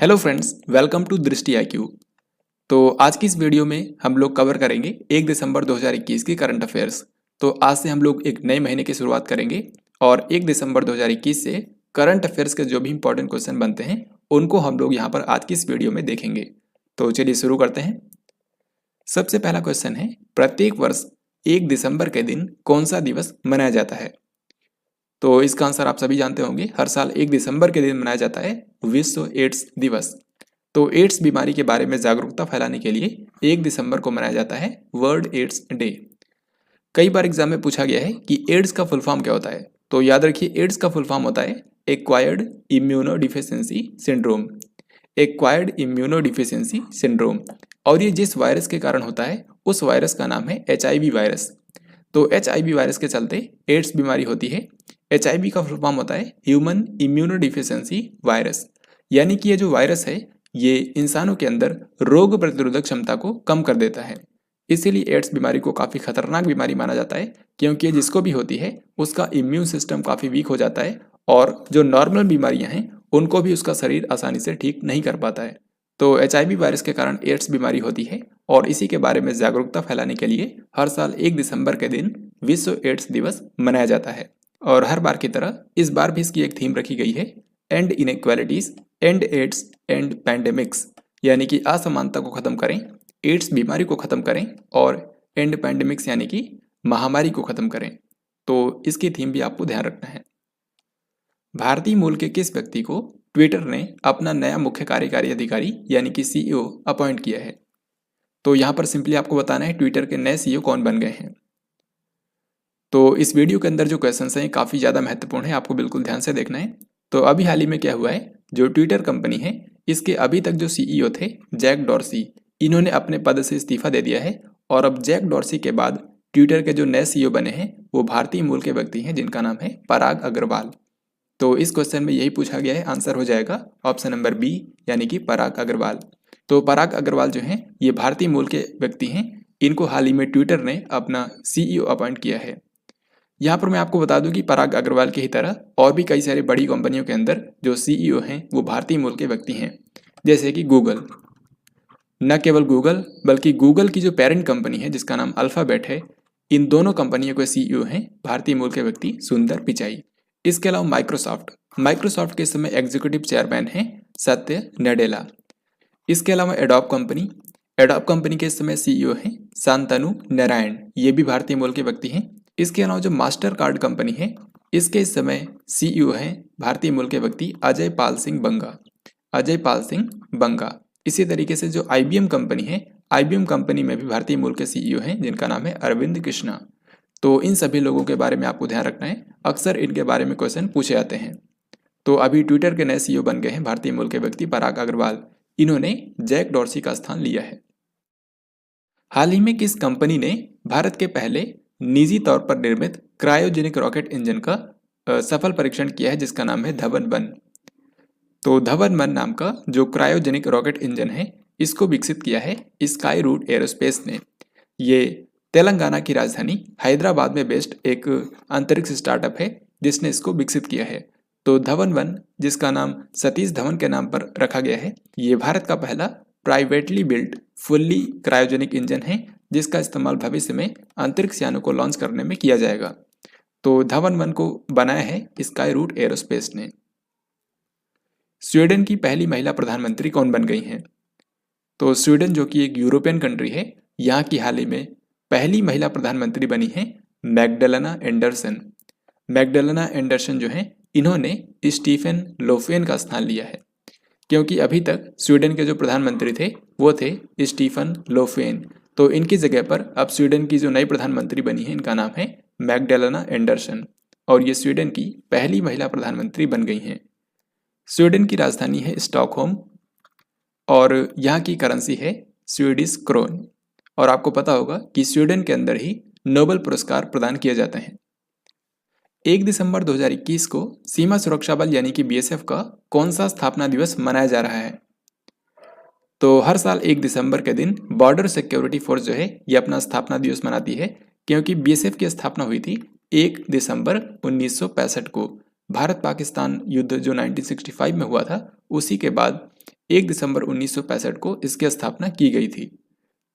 Hello friends, welcome to दृष्टि IQ। तो आज की इस वीडियो में हम लोग कवर करेंगे 1 दिसंबर 2021 की करंट अफेयर्स। तो आज से हम लोग एक नए महीने की शुरुआत करेंगे और 1 दिसंबर 2021 से करंट अफेयर्स के जो भी इंपॉर्टेंट क्वेश्चन बनते हैं उनको हम लोग यहाँ पर आज की इस वीडियो में देखेंगे। तो चलिए शुरू करते हैं। सबसे पहला क्वेश्चन है, प्रत्येक वर्ष 1 दिसंबर के दिन कौन सा दिवस मनाया जाता है? तो इसका आंसर आप सभी जानते होंगे, हर साल 1 दिसंबर के दिन मनाया जाता है विश्व एड्स दिवस। तो एड्स बीमारी के बारे में जागरूकता फैलाने के लिए 1 दिसंबर को मनाया जाता है वर्ल्ड एड्स डे। कई बार एग्जाम में पूछा गया है कि एड्स का फुल फॉर्म क्या होता है। तो याद रखिए, एड्स का फुल फॉर्म होता है acquired immunodeficiency syndrome. Acquired immunodeficiency syndrome. और ये जिस वायरस के कारण होता है उस वायरस का नाम है HIV वायरस। तो HIV वायरस के चलते एड्स बीमारी होती है। HIV का फुल फॉर्म होता है ह्यूमन इम्यूनोडिफिशियंसी वायरस। यानी कि ये जो वायरस है ये इंसानों के अंदर रोग प्रतिरोधक क्षमता को कम कर देता है। इसीलिए एड्स बीमारी को काफ़ी खतरनाक बीमारी माना जाता है, क्योंकि ये जिसको भी होती है उसका इम्यून सिस्टम काफ़ी वीक हो जाता है और जो नॉर्मल बीमारियां हैं उनको भी उसका शरीर आसानी से ठीक नहीं कर पाता है। तो HIV वायरस के कारण एड्स बीमारी होती है और इसी के बारे में जागरूकता फैलाने के लिए हर साल 1 दिसंबर के दिन विश्व एड्स दिवस मनाया जाता है। और हर बार की तरह इस बार भी इसकी एक थीम रखी गई है, and inequalities, and AIDS, and pandemics. यानी कि असमानता को खत्म करें, एड्स बीमारी को खत्म करें और एंड पैंडेमिक्स यानी कि महामारी को खत्म करें। तो इसकी थीम भी आपको ध्यान रखना है। भारतीय मूल के किस व्यक्ति को ट्विटर ने अपना नया मुख्य कार्यकारी अधिकारी यानी कि CEO अपॉइंट किया है? तो यहाँ पर सिंपली आपको बताना है ट्विटर के नए CEO कौन बन गए हैं। तो इस वीडियो के अंदर जो क्वेश्चंस हैं काफ़ी ज़्यादा महत्वपूर्ण है, आपको बिल्कुल ध्यान से देखना है। तो अभी हाल ही में क्या हुआ है, जो ट्विटर कंपनी है इसके अभी तक जो CEO थे जैक डॉर्सी, इन्होंने अपने पद से इस्तीफा दे दिया है और अब जैक डॉर्सी के बाद ट्विटर के जो नए CEO बने हैं वो भारतीय मूल के व्यक्ति हैं जिनका नाम है पराग अग्रवाल। तो इस क्वेश्चन में यही पूछा गया है, आंसर हो जाएगा ऑप्शन नंबर B यानी कि पराग अग्रवाल। तो पराग अग्रवाल जो हैं ये भारतीय मूल के व्यक्ति हैं, इनको हाल ही में ट्विटर ने अपना CEO अपॉइंट किया है। यहाँ पर मैं आपको बता दूं कि पराग अग्रवाल की ही तरह और भी कई सारी बड़ी कंपनियों के अंदर जो CEO हैं वो भारतीय मूल के व्यक्ति हैं, जैसे कि गूगल। न केवल गूगल बल्कि गूगल की जो पेरेंट कंपनी है जिसका नाम अल्फाबेट है, इन दोनों कंपनियों के CEO हैं भारतीय मूल के व्यक्ति सुंदर पिचाई। इसके अलावा माइक्रोसॉफ्ट के इस समय एग्जीक्यूटिव चेयरमैन हैं सत्य नडेला। इसके अलावा एडोब कंपनी के इस समय CEO हैं शांतनु नारायण, ये भी भारतीय मूल के व्यक्ति हैं। इसके अलावा जो मास्टर कार्ड कंपनी है इसके इस समय CEO हैं भारतीय मूल के व्यक्ति अजय पाल सिंह बंगा। इसी तरीके से जो IBM कंपनी है, IBM कंपनी में भी भारतीय मूल के CEO हैं जिनका नाम है अरविंद कृष्णा। तो इन सभी लोगों के बारे में आपको ध्यान रखना है, अक्सर इनके बारे में क्वेश्चन पूछे जाते हैं। तो अभी ट्विटर के नए CEO बन गए हैं भारतीय मूल के व्यक्ति पराग अग्रवाल, इन्होंने जैक डॉर्सी का स्थान लिया है। हाल ही में किस कंपनी ने भारत के पहले निजी तौर पर निर्मित क्रायोजेनिक रॉकेट इंजन का सफल परीक्षण किया है जिसका नाम है धवन-1? तो धवन-1 नाम का जो क्रायोजेनिक रॉकेट इंजन है इसको विकसित किया है स्काई रूट एरोस्पेस ने। ये तेलंगाना की राजधानी हैदराबाद में बेस्ड एक अंतरिक्ष स्टार्टअप है जिसने इसको विकसित किया है। तो धवन-1, जिसका नाम सतीश धवन के नाम पर रखा गया है, ये भारत का पहला privately built fully cryogenic engine है जिसका इस्तेमाल भविष्य में अंतरिक्ष यानों को लॉन्च करने में किया जाएगा। तो धवन-1 को बनाया है स्काई रूट एरोस्पेस ने। स्वीडन की पहली महिला प्रधानमंत्री कौन बन गई हैं? तो स्वीडन जो कि एक यूरोपियन कंट्री है, यहाँ की हाल ही में पहली महिला प्रधानमंत्री बनी है मैग्डलेना एंडरसन। मैग्डलेना एंडरसन जो है इन्होंने स्टीफन लोफवेन का स्थान लिया है, क्योंकि अभी तक स्वीडन के जो प्रधानमंत्री थे वो थे स्टीफन लोफवेन। तो इनकी जगह पर अब स्वीडन की जो नई प्रधानमंत्री बनी है इनका नाम है मैग्डलेना एंडरसन और ये स्वीडन की पहली महिला प्रधानमंत्री बन गई हैं। स्वीडन की राजधानी है स्टॉकहोम और यहाँ की करेंसी है स्वीडिश क्रोन। और आपको पता होगा कि स्वीडन के अंदर ही नोबेल पुरस्कार प्रदान किए जाते हैं। 1 दिसंबर 2021 को सीमा सुरक्षा बल यानी कि BSF का कौन सा स्थापना दिवस मनाया जा रहा है? तो हर साल 1 दिसंबर के दिन बॉर्डर सिक्योरिटी फोर्स जो है ये अपना स्थापना दिवस मनाती है, क्योंकि BSF की स्थापना हुई थी 1 दिसंबर 1965 को। भारत पाकिस्तान युद्ध जो 1965 में हुआ था उसी के बाद 1 दिसंबर 1965 को इसकी स्थापना की गई थी।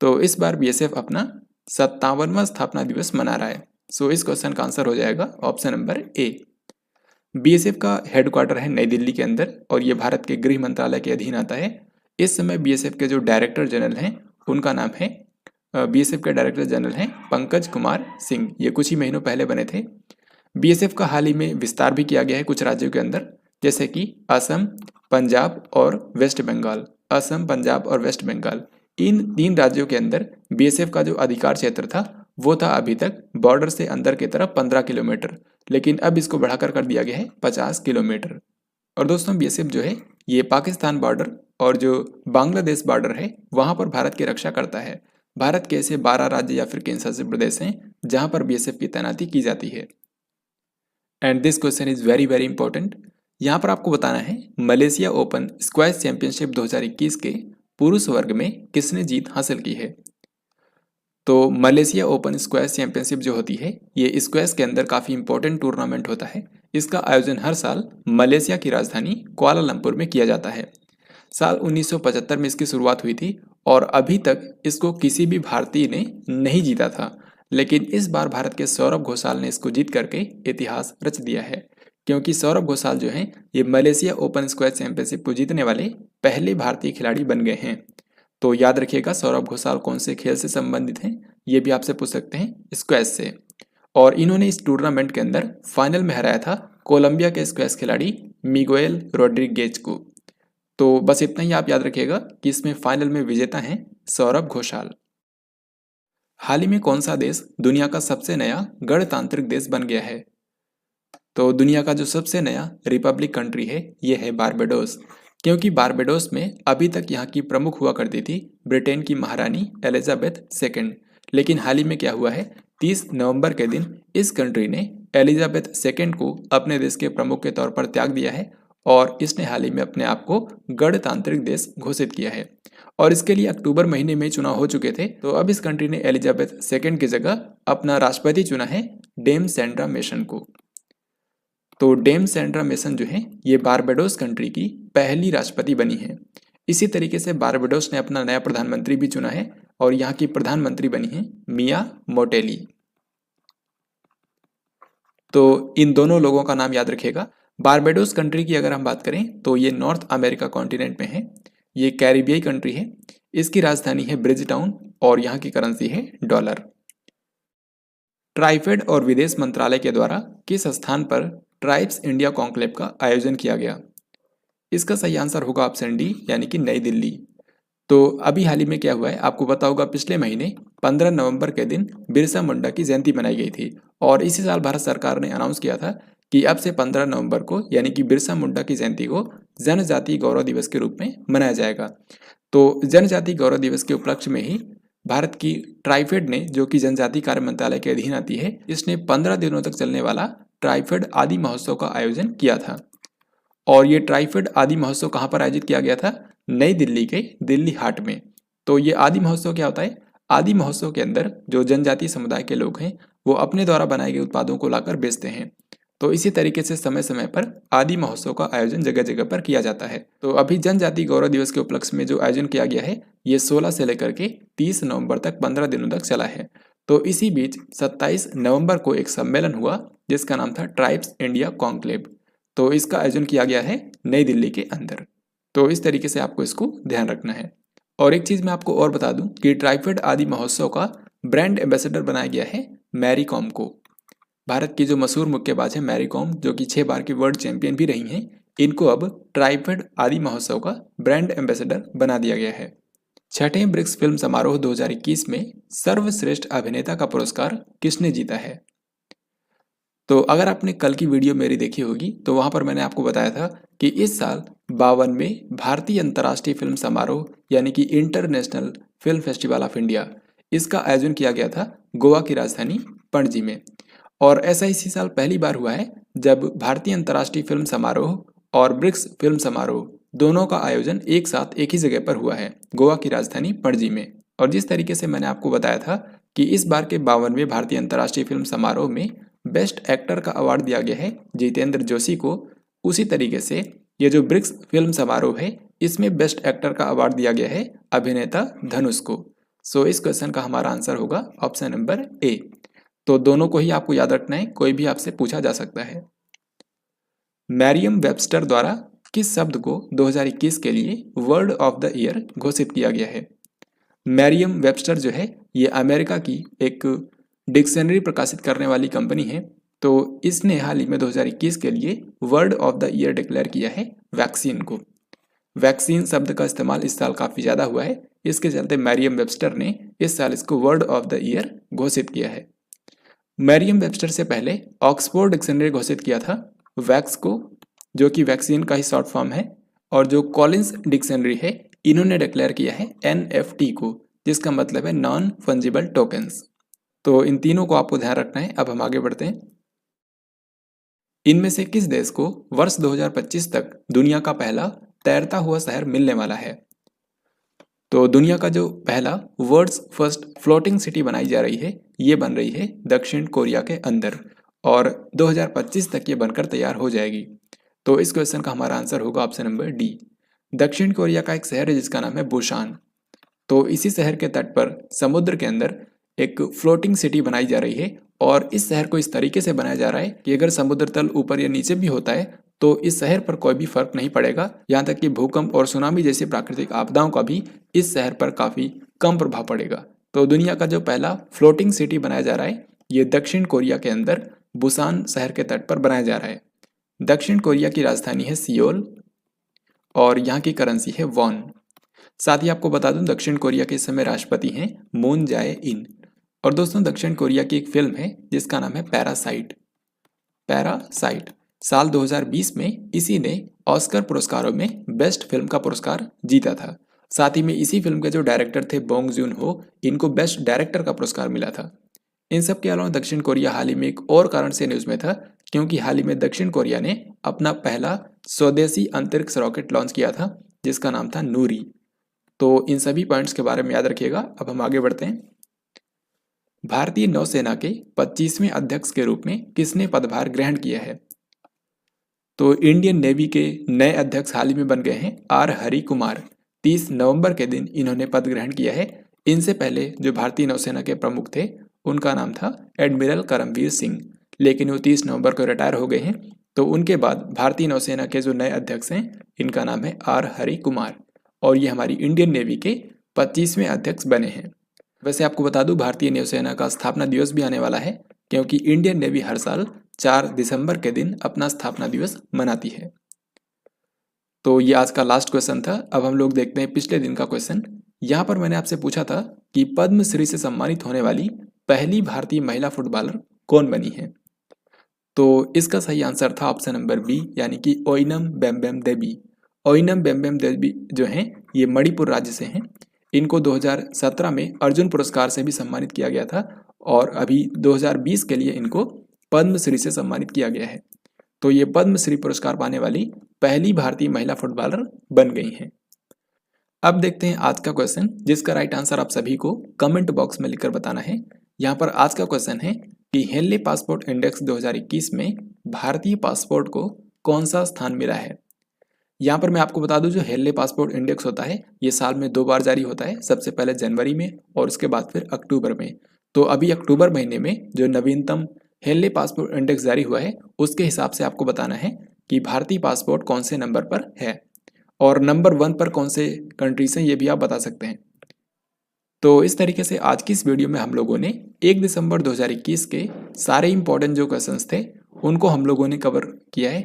तो इस बार बीएसएफ अपना 57वां स्थापना दिवस मना रहा है। सो इस क्वेश्चन का आंसर हो जाएगा ऑप्शन नंबर ए। बीएसएफ का हेडक्वार्टर है नई दिल्ली के अंदर और ये भारत के गृह मंत्रालय के अधीन आता है। इस समय बीएसएफ के जो डायरेक्टर जनरल हैं उनका नाम है बीएसएफ के डायरेक्टर जनरल हैं पंकज कुमार सिंह। ये कुछ ही महीनों पहले बने थे। बीएसएफ का हाल ही में विस्तार भी किया गया है कुछ राज्यों के अंदर, जैसे कि असम, पंजाब और वेस्ट बंगाल। असम, पंजाब और वेस्ट बंगाल, इन 3 राज्यों के अंदर बीएसएफ का जो अधिकार क्षेत्र था वो था अभी तक बॉर्डर से अंदर की तरफ 15 किलोमीटर, लेकिन अब इसको बढ़ाकर कर दिया गया है 50 किलोमीटर। और दोस्तों बीएसएफ जो है ये पाकिस्तान बॉर्डर और जो बांग्लादेश बॉर्डर है वहाँ पर भारत की रक्षा करता है। भारत के ऐसे 12 राज्य या फिर केंद्र शासित प्रदेश हैं जहाँ पर बीएसएफ की तैनाती की जाती है। And this question is very very important. यहाँ पर आपको बताना है मलेशिया ओपन स्क्वैश चैंपियनशिप 2021 के पुरुष वर्ग में किसने जीत हासिल की है। तो मलेशिया ओपन स्क्वैश चैंपियनशिप जो होती है ये स्क्वैश के अंदर काफ़ी इंपॉर्टेंट टूर्नामेंट होता है। इसका आयोजन हर साल मलेशिया की राजधानी कुआलालंपुर में किया जाता है। साल 1975 में इसकी शुरुआत हुई थी और अभी तक इसको किसी भी भारतीय ने नहीं जीता था, लेकिन इस बार भारत के सौरभ घोषाल ने इसको जीत करके इतिहास रच दिया है, क्योंकि सौरभ घोषाल जो हैं ये मलेशिया ओपन स्क्वैश चैंपियनशिप को जीतने वाले पहले भारतीय खिलाड़ी बन गए हैं। तो याद रखिएगा सौरभ घोषाल कौन से खेल से संबंधित हैं, ये भी आपसे पूछ सकते हैं स्क्वैश से। और इन्होंने इस टूर्नामेंट के अंदर फाइनल में हराया था कोलंबिया के स्क्वैश खिलाड़ी मिगुएल रोड्रिगेज को। तो बस इतना ही आप याद रखिएगा कि इसमें फाइनल में विजेता हैं सौरभ घोषाल। हाल ही में कौन सा देश दुनिया का सबसे नया गणतांत्रिक देश बन गया है। तो दुनिया का जो सबसे नया रिपब्लिक कंट्री है ये है बारबाडोस, क्योंकि बारबाडोस में अभी तक यहाँ की प्रमुख हुआ करती थी ब्रिटेन की महारानी एलिजाबेथ सेकेंड। लेकिन हाल ही में क्या हुआ है 30 नवंबर के दिन इस कंट्री ने एलिजाबेथ सेकेंड को अपने देश के प्रमुख के तौर पर त्याग दिया है और इसने हाल ही में अपने आप को गणतांत्रिक देश घोषित किया है। और इसके लिए अक्टूबर महीने में चुनाव हो चुके थे। तो अब इस कंट्री ने एलिजाबेथ सेकेंड की जगह अपना राष्ट्रपति चुना है डेम सेंड्रा मेसन को। तो डेम सेंड्रा मेसन जो है ये बारबाडोस कंट्री की पहली राष्ट्रपति बनी है। इसी तरीके से बारबाडोस ने अपना नया प्रधानमंत्री भी चुना है और यहाँ की प्रधानमंत्री बनी है मिया मोटेली। तो इन दोनों लोगों का नाम याद रखिएगा। बारबाडोस कंट्री की अगर हम बात करें तो ये नॉर्थ अमेरिका कॉन्टिनेंट में है। ये कैरिबियाई कंट्री है। इसकी राजधानी है ब्रिज टाउन और यहाँ की करेंसी है डॉलर। ट्राइफेड और विदेश मंत्रालय के द्वारा किस स्थान पर ट्राइब्स इंडिया कॉन्क्लेव का आयोजन किया गया। इसका सही आंसर होगा ऑप्शन डी यानी कि नई दिल्ली। तो अभी हाल ही में क्या हुआ है आपको पता होगा, पिछले महीने 15 नवंबर के दिन बिरसा मुंडा की जयंती मनाई गई थी और इसी साल भारत सरकार ने अनाउंस किया था कि अब से 15 नवंबर को यानी कि बिरसा मुंडा की जयंती को जनजातीय गौरव दिवस के रूप में मनाया जाएगा। तो जनजातीय गौरव दिवस के उपलक्ष्य में ही भारत की ट्राइफेड ने, जो कि जनजातीय कार्य मंत्रालय के अधीन आती है, इसने 15 दिनों तक चलने वाला ट्राइफेड आदि महोत्सव का आयोजन किया था। और ये ट्राइफेड आदि महोत्सव कहाँ पर आयोजित किया गया था, नई दिल्ली के दिल्ली हाट में। तो ये आदि महोत्सव क्या होता है, आदि महोत्सव के अंदर जो जनजातीय समुदाय के लोग हैं वो अपने द्वारा बनाए गए उत्पादों को लाकर बेचते हैं। तो इसी तरीके से समय समय पर आदि महोत्सव का आयोजन जगह जगह पर किया जाता है। तो अभी जनजातीय गौरव दिवस के उपलक्ष्य में जो आयोजन किया गया है ये 16 से लेकर के 30 नवंबर तक 15 दिनों तक चला है। तो इसी बीच 27 नवंबर को एक सम्मेलन हुआ जिसका नाम था ट्राइब्स इंडिया कॉन्क्लेव। तो इसका आयोजन किया गया है नई दिल्ली के अंदर। तो इस तरीके से आपको इसको ध्यान रखना है। और एक चीज़ मैं आपको और बता दूं कि ट्राइफेड आदि महोत्सव का ब्रांड एम्बेसडर बनाया गया है मैरी कॉम को। भारत की जो मशहूर मुक्केबाज है मैरी कॉम, जो कि 6 बार की वर्ल्ड चैंपियन भी रही हैं, इनको अब ट्राइफेड आदि महोत्सव का ब्रांड एम्बेसडर बना दिया गया है। छठें ब्रिक्स फिल्म समारोह 2021 में सर्वश्रेष्ठ अभिनेता का पुरस्कार किसने जीता है। तो अगर आपने कल की वीडियो मेरी देखी होगी तो वहां पर मैंने आपको बताया था कि इस साल 52वें भारतीय अंतर्राष्ट्रीय फिल्म समारोह यानी कि international film festival of India, इसका आयोजन किया गया था गोवा की राजधानी पणजी में। और ऐसा इसी साल पहली बार हुआ है जब भारतीय अंतर्राष्ट्रीय फिल्म समारोह और ब्रिक्स फिल्म समारोह दोनों का आयोजन एक साथ एक ही जगह पर हुआ है, गोवा की राजधानी पणजी में। और जिस तरीके से मैंने आपको बताया था कि इस बार के 52वें भारतीय अंतर्राष्ट्रीय फिल्म समारोह में बेस्ट एक्टर का अवार्ड दिया गया है जितेंद्र जोशी को, उसी तरीके से ये जो ब्रिक्स फिल्म समारोह है इसमें बेस्ट एक्टर का अवार्ड दिया गया है अभिनेता धनुष को। सो इस क्वेश्चन का हमारा आंसर होगा ऑप्शन नंबर ए। तो दोनों को ही आपको याद रखना है, कोई भी आपसे पूछा जा सकता है। मैरियम वेबस्टर द्वारा किस शब्द को 2021 के लिए वर्ड ऑफ द ईयर घोषित किया गया है? मैरियम वेबस्टर जो है ये अमेरिका की एक डिक्शनरी प्रकाशित करने वाली कंपनी है। तो इसने हाल ही में 2021 के लिए word of the year declare किया है वैक्सीन को। वैक्सीन शब्द का इस्तेमाल इस साल काफ़ी ज़्यादा हुआ है, इसके चलते मैरियम वेबस्टर ने इस साल इसको वर्ड ऑफ द ईयर घोषित किया है। मैरियम वेबस्टर से पहले ऑक्सफोर्ड डिक्शनरी घोषित किया था वैक्स को, जो कि वैक्सीन का ही शॉर्ट फॉर्म है। और जो कॉलिंस डिक्शनरी है इन्होंने डिक्लेयर किया है NFT को, जिसका मतलब है नॉन फंजिबल टोकन्स। तो इन तीनों को आपको ध्यान रखना है। अब हम आगे बढ़ते हैं। इनमें से किस देश को वर्ष 2025 तक दुनिया का पहला तैरता हुआ शहर मिलने वाला है? तो दुनिया का जो पहला वर्ल्ड्स फर्स्ट फ्लोटिंग सिटी बनाई जा रही है ये बन रही है दक्षिण कोरिया के अंदर, और 2025 तक ये बनकर तैयार हो जाएगी। तो इस क्वेश्चन का हमारा आंसर होगा ऑप्शन नंबर डी। दक्षिण कोरिया का एक शहर है जिसका नाम है बुसान। तो इसी शहर के तट पर समुद्र के अंदर एक फ्लोटिंग सिटी बनाई जा रही है, और इस शहर को इस तरीके से बनाया जा रहा है कि अगर समुद्र तल ऊपर या नीचे भी होता है तो इस शहर पर कोई भी फर्क नहीं पड़ेगा। यहाँ तक कि भूकंप और सुनामी जैसी प्राकृतिक आपदाओं का भी इस शहर पर काफ़ी कम प्रभाव पड़ेगा। तो दुनिया का जो पहला फ्लोटिंग सिटी बनाया जा रहा है ये दक्षिण कोरिया के अंदर बुसान शहर के तट पर बनाया जा रहा है। दक्षिण कोरिया की राजधानी है सियोल और यहाँ की करेंसी है वॉन। साथ ही आपको बता दूं दक्षिण कोरिया के इस समय राष्ट्रपति हैं मून जाए इन। और दोस्तों दक्षिण कोरिया की एक फिल्म है जिसका नाम है पैरासाइट। पैरासाइट साल 2020 में इसी ने ऑस्कर पुरस्कारों में बेस्ट फिल्म का पुरस्कार जीता था। साथ ही में इसी फिल्म के जो डायरेक्टर थे बोंग जून हो, इनको बेस्ट डायरेक्टर का पुरस्कार मिला था। इन सब के अलावा दक्षिण कोरिया हाल ही में एक और कारण से न्यूज़ में था, क्योंकि हाल ही में दक्षिण कोरिया ने अपना पहला स्वदेशी अंतरिक्ष रॉकेट लॉन्च किया था जिसका नाम था नूरी। तो इन सभी पॉइंट्स के बारे में याद रखिएगा। अब हम आगे बढ़ते हैं। भारतीय नौसेना के 25वें अध्यक्ष के रूप में किसने पदभार ग्रहण किया है? तो इंडियन नेवी के नए अध्यक्ष हाल ही में बन गए हैं आर हरि कुमार। 30 नवंबर के दिन इन्होंने पद ग्रहण किया है। इनसे पहले जो भारतीय नौसेना के प्रमुख थे उनका नाम था एडमिरल करमवीर सिंह, लेकिन वो 30 नवंबर को रिटायर हो गए हैं। तो उनके बाद भारतीय नौसेना के जो नए अध्यक्ष हैं इनका नाम है आर हरि कुमार, और ये हमारी इंडियन नेवी के 25वें अध्यक्ष बने हैं। वैसे आपको बता दूं भारतीय नौसेना का स्थापना दिवस भी आने वाला है, क्योंकि इंडियन नेवी हर साल 4 दिसंबर के दिन अपना स्थापना दिवस मनाती है। तो ये आज का लास्ट क्वेश्चन था। अब हम लोग देखते हैं पिछले दिन का क्वेश्चन। यहाँ पर मैंने आपसे पूछा था कि पद्मश्री से सम्मानित होने वाली पहली भारतीय महिला फुटबॉलर कौन बनी है? तो इसका सही आंसर था ऑप्शन नंबर बी, यानी कि ओइनम बेम्बेम देवी। ओइनम बेम्बेम देवी जो हैं ये मणिपुर राज्य से हैं। इनको 2017 में अर्जुन पुरस्कार से भी सम्मानित किया गया था, और अभी 2020 के लिए इनको पद्मश्री से सम्मानित किया गया है। तो ये पद्मश्री पुरस्कार पाने वाली पहली भारतीय महिला फुटबॉलर बन गई हैं। अब देखते हैं आज का क्वेश्चन, जिसका राइट आंसर आप सभी को कमेंट बॉक्स में लिखकर बताना है। यहाँ पर आज का क्वेश्चन है कि हेनले पासपोर्ट इंडेक्स 2021 में भारतीय पासपोर्ट को कौन सा स्थान मिला है? यहाँ पर मैं आपको बता दूं जो हेनले पासपोर्ट इंडेक्स होता है ये साल में 2 बार जारी होता है, सबसे पहले जनवरी में और उसके बाद फिर अक्टूबर में। तो अभी अक्टूबर महीने में जो नवीनतम हेनले पासपोर्ट इंडेक्स जारी हुआ है उसके हिसाब से आपको बताना है कि भारतीय पासपोर्ट कौन से नंबर पर है, और नंबर 1 पर कौन से कंट्रीज हैं ये भी आप बता सकते हैं। तो इस तरीके से आज की इस वीडियो में हम लोगों ने 1 दिसंबर 2021 के सारे इंपॉर्टेंट जो क्वेश्चंस थे उनको हम लोगों ने कवर किया है।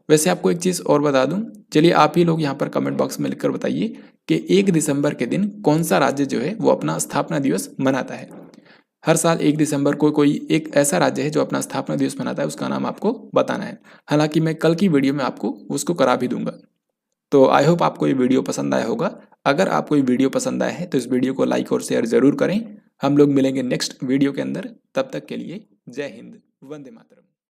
वैसे आपको एक चीज़ और बता दूं, चलिए आप ही लोग यहाँ पर कमेंट बॉक्स में लिखकर बताइए कि 1 दिसंबर के दिन कौन सा राज्य जो है वो अपना स्थापना दिवस मनाता है। हर साल 1 दिसंबर को कोई एक ऐसा राज्य है जो अपना स्थापना दिवस मनाता है, उसका नाम आपको बताना है। हालांकि मैं कल की वीडियो में आपको उसको करा भी दूंगा। तो आई होप आपको ये वीडियो पसंद आया होगा। अगर आपको ये वीडियो पसंद आया है तो इस वीडियो को लाइक और शेयर ज़रूर करें। हम लोग मिलेंगे नेक्स्ट वीडियो के अंदर, तब तक के लिए जय हिंद, वंदे मातरम।